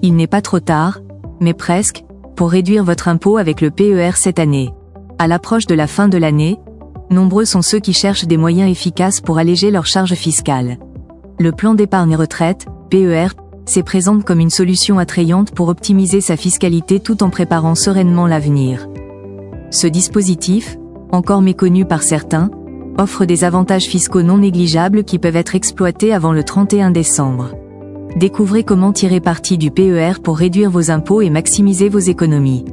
Il n'est pas trop tard, mais presque, pour réduire votre impôt avec le PER cette année. À l'approche de la fin de l'année, nombreux sont ceux qui cherchent des moyens efficaces pour alléger leurs charges fiscales. Le plan d'épargne retraite, PER, se présente comme une solution attrayante pour optimiser sa fiscalité tout en préparant sereinement l'avenir. Ce dispositif, encore méconnu par certains, offre des avantages fiscaux non négligeables qui peuvent être exploités avant le 31 décembre. Découvrez comment tirer parti du PER pour réduire vos impôts et maximiser vos économies.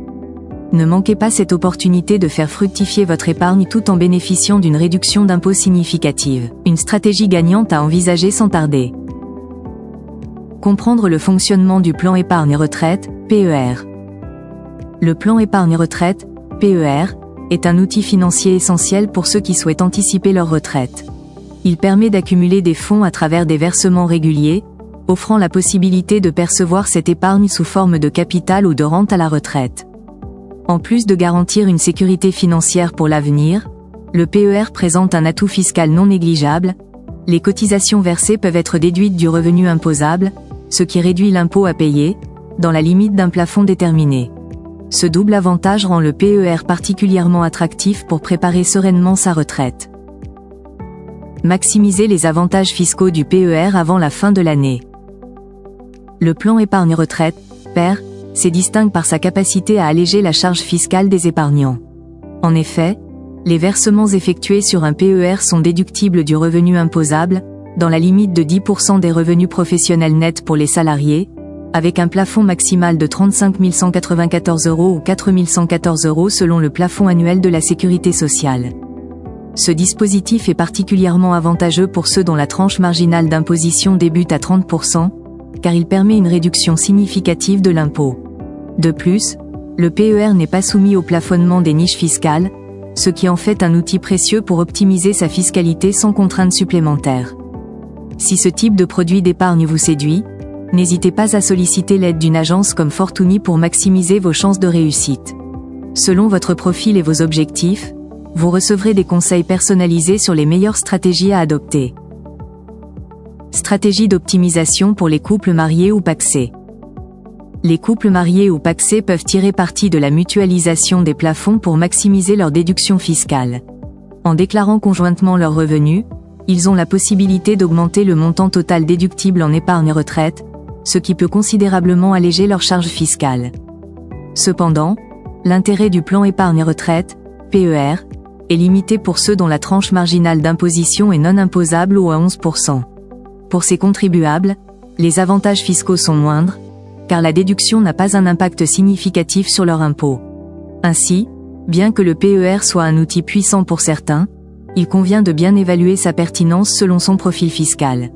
Ne manquez pas cette opportunité de faire fructifier votre épargne tout en bénéficiant d'une réduction d'impôts significative. Une stratégie gagnante à envisager sans tarder. Comprendre le fonctionnement du plan épargne retraite, PER. Le plan épargne retraite, PER, est un outil financier essentiel pour ceux qui souhaitent anticiper leur retraite. Il permet d'accumuler des fonds à travers des versements réguliers, offrant la possibilité de percevoir cette épargne sous forme de capital ou de rente à la retraite. En plus de garantir une sécurité financière pour l'avenir, le PER présente un atout fiscal non négligeable. Les cotisations versées peuvent être déduites du revenu imposable, ce qui réduit l'impôt à payer, dans la limite d'un plafond déterminé. Ce double avantage rend le PER particulièrement attractif pour préparer sereinement sa retraite. Maximiser les avantages fiscaux du PER avant la fin de l'année. Le plan épargne retraite, PER, se distingue par sa capacité à alléger la charge fiscale des épargnants. En effet, les versements effectués sur un PER sont déductibles du revenu imposable, dans la limite de 10% des revenus professionnels nets pour les salariés, avec un plafond maximal de 35 194 € ou 4 114 € selon le plafond annuel de la sécurité sociale. Ce dispositif est particulièrement avantageux pour ceux dont la tranche marginale d'imposition débute à 30%, car il permet une réduction significative de l'impôt. De plus, le PER n'est pas soumis au plafonnement des niches fiscales, ce qui en fait un outil précieux pour optimiser sa fiscalité sans contraintes supplémentaires. Si ce type de produit d'épargne vous séduit, n'hésitez pas à solliciter l'aide d'une agence comme Fortuny pour maximiser vos chances de réussite. Selon votre profil et vos objectifs, vous recevrez des conseils personnalisés sur les meilleures stratégies à adopter. Stratégie d'optimisation pour les couples mariés ou pacsés. Les couples mariés ou pacsés peuvent tirer parti de la mutualisation des plafonds pour maximiser leur déduction fiscale. En déclarant conjointement leurs revenus, ils ont la possibilité d'augmenter le montant total déductible en épargne retraite, ce qui peut considérablement alléger leur charge fiscale. Cependant, l'intérêt du plan épargne retraite, PER, est limité pour ceux dont la tranche marginale d'imposition est non imposable ou à 11%. Pour ces contribuables, les avantages fiscaux sont moindres, car la déduction n'a pas un impact significatif sur leur impôt. Ainsi, bien que le PER soit un outil puissant pour certains, il convient de bien évaluer sa pertinence selon son profil fiscal.